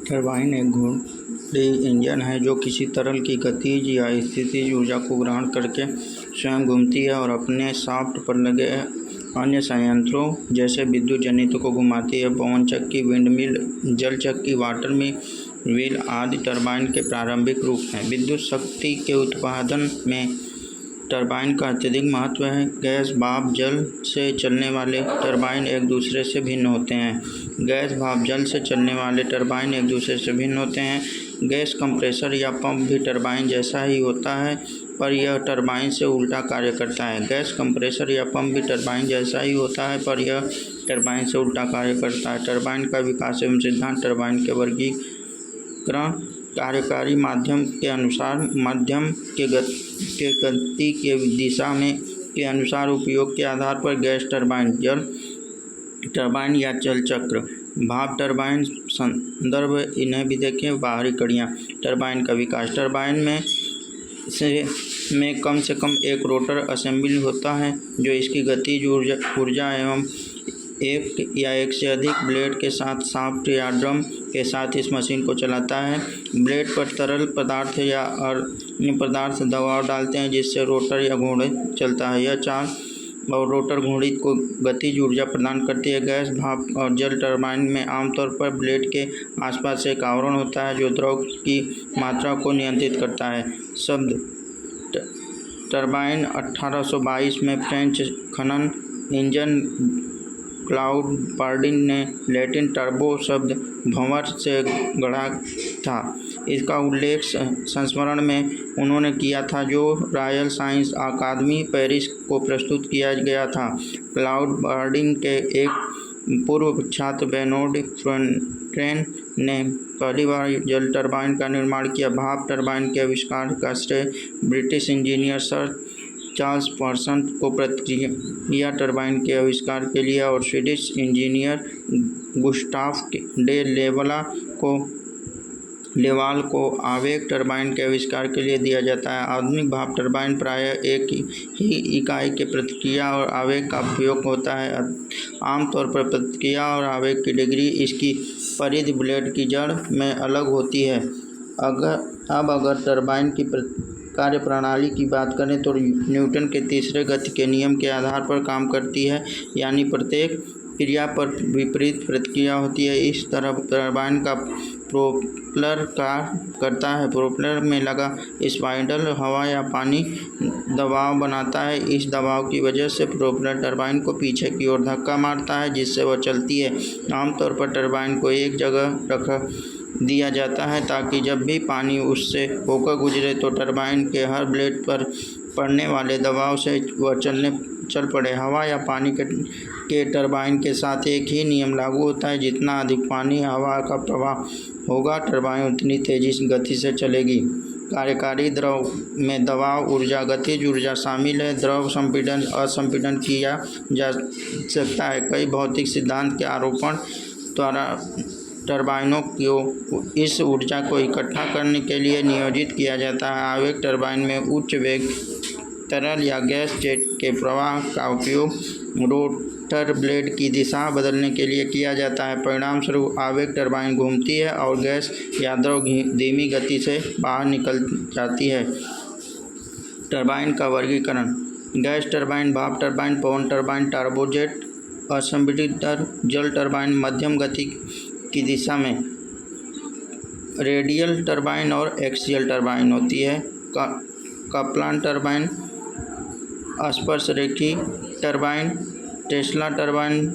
Turbine एक घूर्णी engine है जो किसी तरल की गतिज या स्थितिज ऊर्जा को ग्रहण करके स्वयं घूमती है और अपने शाफ्ट पर लगे अन्य संयंत्रों जैसे विद्युत जनित्र को घुमाती है। पवन चक्की, विंडमिल, जल चक्की, वाटर व्हील आदि टरबाइन के प्रारंभिक रूप हैं। विद्युत शक्ति के उत्पादन में टरबाइन का अत्यधिक महत्व है। गैस, भाप, जल से चलने वाले टरबाइन एक दूसरे से भिन्न होते हैं। गैस, भाप, जल से चलने वाले टरबाइन एक दूसरे से भिन्न होते हैं। गैस कंप्रेसर या पंप भी टरबाइन जैसा ही होता है, पर यह टरबाइन से उल्टा कार्य करता है। गैस कंप्रेसर या पंप भी टरबाइन जैसा ही होता है, पर यह टरबाइन से उल्टा कार्य करता है। टरबाइन का विकास एवं सिद्धांत टरबाइन के वर्गीकरण कार्यकारी माध्यम के अनुसार माध्यम के गति के दिशा में के अनुसार उपयोग के आधार पर गैस टरबाइन, जल टरबाइन या जल चक्र, भाप टरबाइन। संदर्भ इन्हें भी देखें। बाहरी कड़ियाँ टरबाइन का विकास। टरबाइन में कम से कम एक रोटर असेंबली होता है जो इसकी गतिज ऊर्जा एवं एक या एक से अधिक ब्लेड के साथ शाफ्ट या ड्रम के साथ इस मशीन को चलाता है। ब्लेड पर तरल पदार्थ या अन्य पदार्थ दबाव डालते हैं जिससे रोटर या घूर्णित चलता है। यह चाल और रोटर घूर्णित को गतिज ऊर्जा प्रदान करती है। गैस, भाप और जल टरबाइन में आमतौर पर ब्लेड के आसपास एक आवरण होता है जो द्रव की मात्रा को नियंत्रित करता है। शब्द टरबाइन 1822 में फ्रेंच खनन इंजन क्लाउड बार्डिन ने लैटिन टर्बो शब्द भंवर से गढ़ा था। इसका उल्लेख संस्मरण में उन्होंने किया था जो रॉयल साइंस अकादमी पेरिस को प्रस्तुत किया गया था। क्लाउड बार्डिन के एक पूर्व छात्र बेनोर्ड फ्रंटेन ने पहली बार जल टरबाइन का निर्माण किया। भाप टरबाइन के आविष्कार का श्रेय British engineer sir Charles person को प्रतिक्रिया टरबाइन के आविष्कार के लिए और स्वीडिश इंजीनियर गुस्टाफ डे लेवाल को आवेग टरबाइन के आविष्कार के लिए दिया जाता है। आधुनिक भाप टरबाइन प्रायः एक ही इकाई के प्रतिक्रिया और आवेग का उपयोग होता है। आमतौर पर प्रतिक्रिया और आवेग की डिग्री इसकी परिधि ब्लेड की जड़ में अलग होती है। अगर टरबाइन की कार्यप्रणाली की बात करें तो न्यूटन के तीसरे गति के नियम के आधार पर काम करती है, यानी प्रत्येक क्रिया पर विपरीत प्रतिक्रिया होती है। इस तरह टरबाइन का प्रोपेलर कार्य करता है। प्रोपेलर में लगा स्पाइंडल हवा या पानी दबाव बनाता है। इस दबाव की वजह से प्रोपेलर टरबाइन को पीछे की ओर धक्का मारता है जिससे वह चलती है। आमतौर पर टरबाइन को एक जगह रख दिया जाता है ताकि जब भी पानी उससे होकर गुजरे तो टरबाइन के हर ब्लेड पर पड़ने वाले दबाव से वह चल पड़े। हवा या पानी के टरबाइन के साथ एक ही नियम लागू होता है। जितना अधिक पानी हवा का प्रवाह होगा टरबाइन उतनी तेजी गति से चलेगी। कार्यकारी द्रव में दबाव ऊर्जा, गतिज ऊर्जा शामिल है। द्रव संपीड़न असंपीड़न किया जा सकता है। कई भौतिक सिद्धांत के आरोपण द्वारा टरबाइनों को इस ऊर्जा को इकट्ठा करने के लिए नियोजित किया जाता है। आवेग टरबाइन में उच्च वेग तरल या गैस जेट के प्रवाह का उपयोग रोटर ब्लेड की दिशा बदलने के लिए किया जाता है। परिणामस्वरूप आवेग टरबाइन घूमती है और गैस या द्रव धीमी गति से बाहर निकल जाती है। टरबाइन का वर्गीकरण: गैस टरबाइन, भाप टरबाइन, पवन टरबाइन, टर्बोजेट, असंपीड़ित जल टरबाइन, मध्यम गति की दिशा में रेडियल टरबाइन और एक्सियल टरबाइन होती है। कप्लान टरबाइन, स्पर्शरेखी turbine, Tesla turbine,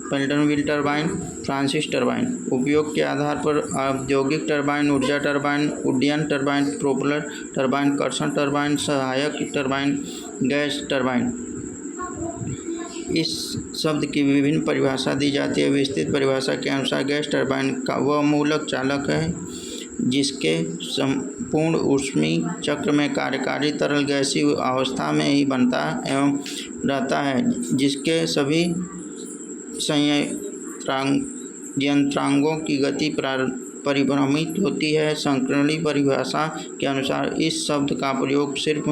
Pelton wheel turbine, Francis turbine. उपयोग के आधार पर औद्योगिक टरबाइन, ऊर्जा टरबाइन, उड्डयन टरबाइन, प्रोपेलर टरबाइन, कर्षण टरबाइन, सहायक टरबाइन, गैस टरबाइन। इस शब्द की विभिन्न परिभाषा दी जाती है। विस्तृत परिभाषा के अनुसार गैस टरबाइन का वह मूलक चालक है जिसके संपूर्ण ऊष्मीय चक्र में कार्यकारी तरल गैसीय अवस्था में ही बनता एवं रहता है, जिसके सभी यंत्रांगों की गति परिभ्रमित होती है। संकीर्ण परिभाषा के अनुसार इस शब्द का प्रयोग सिर्फ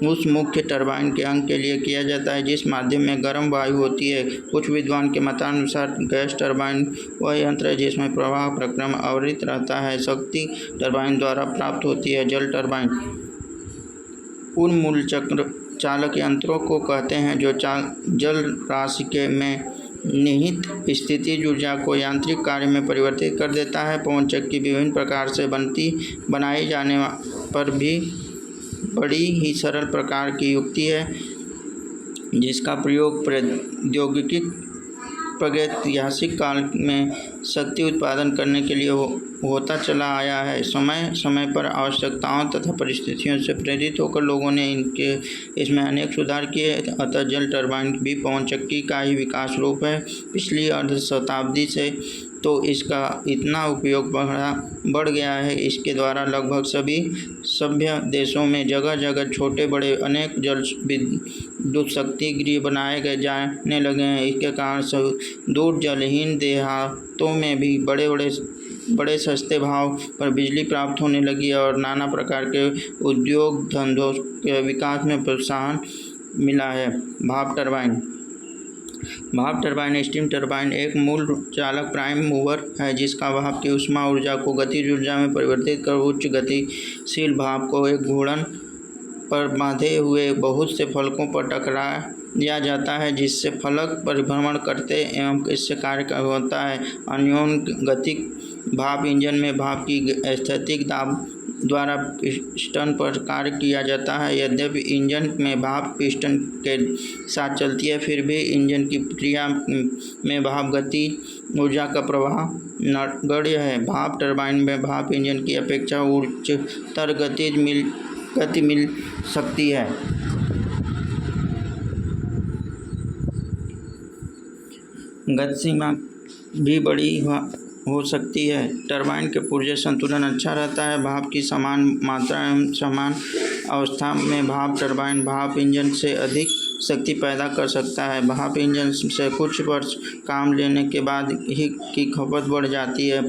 उस मुख्य टरबाइन के अंग के लिए किया जाता है जिस माध्यम में गर्म वायु होती है। कुछ विद्वान के मतानुसार गैस टरबाइन वह यंत्र है जिसमें प्रवाह प्रक्रम अविरत रहता है। शक्ति टरबाइन द्वारा प्राप्त होती है। जल टरबाइन उन मूल चक्र चालक यंत्रों को कहते हैं जो जल राशि के में निहित स्थितिज ऊर्जा को यांत्रिक कार्य में परिवर्तित कर देता है। पवन चक्की विभिन्न प्रकार से बनाई जाने पर भी बड़ी ही सरल प्रकार की युक्ति है जिसका प्रयोग प्रौद्योगिकी प्रागैतिहासिक काल में शक्ति उत्पादन करने के लिए होता चला आया है। समय समय पर आवश्यकताओं तथा परिस्थितियों से प्रेरित होकर लोगों ने इसमें अनेक सुधार किए। अतः जल टरबाइन भी पवन चक्की का ही विकास रूप है। पिछली अर्ध शताब्दी से तो इसका इतना उपयोग बढ़ गया है। इसके द्वारा लगभग सभी सभ्य देशों में जगह जगह छोटे बड़े अनेक जल विद्युत शक्ति गृह बनाए जाने लगे हैं। इसके कारण दूर जलहीन देहातों में भी बड़े सस्ते भाव पर बिजली प्राप्त होने लगी और नाना प्रकार के उद्योग धंधों के विकास में प्रोत्साहन मिला है। भाप टरबाइन स्टीम टरबाइन एक मूल चालक प्राइम मूवर है जिसका भाप की ऊष्मा ऊर्जा को गतिज ऊर्जा में परिवर्तित कर उच्च गतिशील भाप को एक घूर्णन पर बांधे हुए बहुत से फलकों पर टकरा दिया जाता है जिससे फलक परिभ्रमण करते एवं इससे कार्य होता है। अन्योन गतिक भाप इंजन में भाप की स्थैतिक दाब द्वारा पिस्टन पर कार्य किया जाता है। यद्यपि इंजन में भाप पिस्टन के साथ चलती है फिर भी इंजन की क्रिया में भाप गति ऊर्जा का प्रवाह नगण्य है। भाप टरबाइन में भाप इंजन की अपेक्षा उच्चतर गति मिल सकती है। गति सीमा भी बड़ी हो सकती है। टरबाइन के पुर्जे संतुलन अच्छा रहता है। भाप की समान मात्रा एवं समान अवस्था में भाप टरबाइन भाप इंजन से अधिक शक्ति पैदा कर सकता है। भाप इंजन से कुछ वर्ष काम लेने के बाद ही की खपत बढ़ जाती है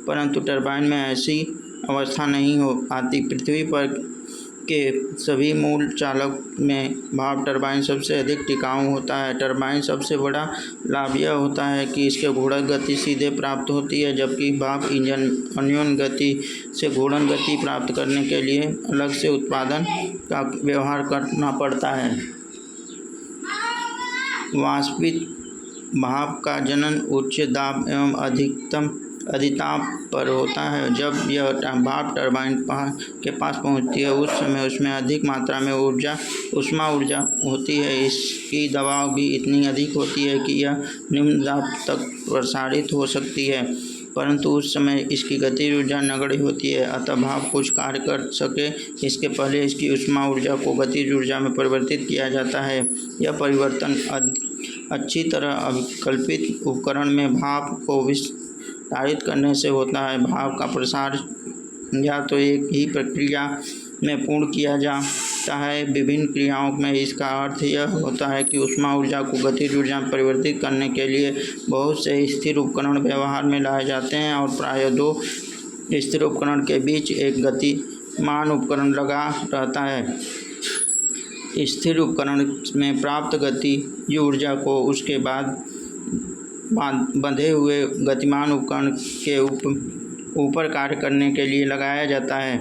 परंतु टरबाइन में ऐसी अवस्था नहीं हो पाती। पृथ्वी पर के सभी मूल चालक में भाप टरबाइन सबसे अधिक टिकाऊ होता है। टरबाइन सबसे बड़ा लाभ यह होता है कि इसके घूर्णन गति सीधे प्राप्त होती है जबकि भाप इंजन अन्योन गति से घूर्णन गति प्राप्त करने के लिए अलग से उत्पादन का व्यवहार करना पड़ता है। वाष्पित भाप का जनन उच्च दाब एवं अधिताप पर होता है। जब यह भाप टरबाइन के पास पहुंचती है उस समय उसमें अधिक मात्रा में ऊष्मा ऊर्जा होती है। इसकी दबाव भी इतनी अधिक होती है कि यह निम्न दाब तक प्रसारित हो सकती है परंतु उस समय इसकी गतिज ऊर्जा नगण्य होती है। अतः भाप कुछ कार्य कर सके इसके पहले इसकी ऊष्मा ऊर्जा को गतिज ऊर्जा में परिवर्तित किया जाता है। यह परिवर्तन अच्छी तरह अभिकल्पित उपकरण में भाप को विस्तारित करने से होता है। भाप का प्रसार या तो एक ही प्रक्रिया में पूर्ण किया जाता है। विभिन्न क्रियाओं में इसका अर्थ यह होता है कि ऊष्मा ऊर्जा को गतिज ऊर्जा में परिवर्तित करने के लिए बहुत से स्थिर उपकरण व्यवहार में लाए जाते हैं और प्रायः दो स्थिर उपकरण के बीच एक गतिमान उपकरण लगा रहता है। स्थिर उपकरण में प्राप्त गतिज ऊर्जा को उसके बाद बंधे हुए गतिमान उपकरण के ऊपर कार्य करने के लिए लगाया जाता है।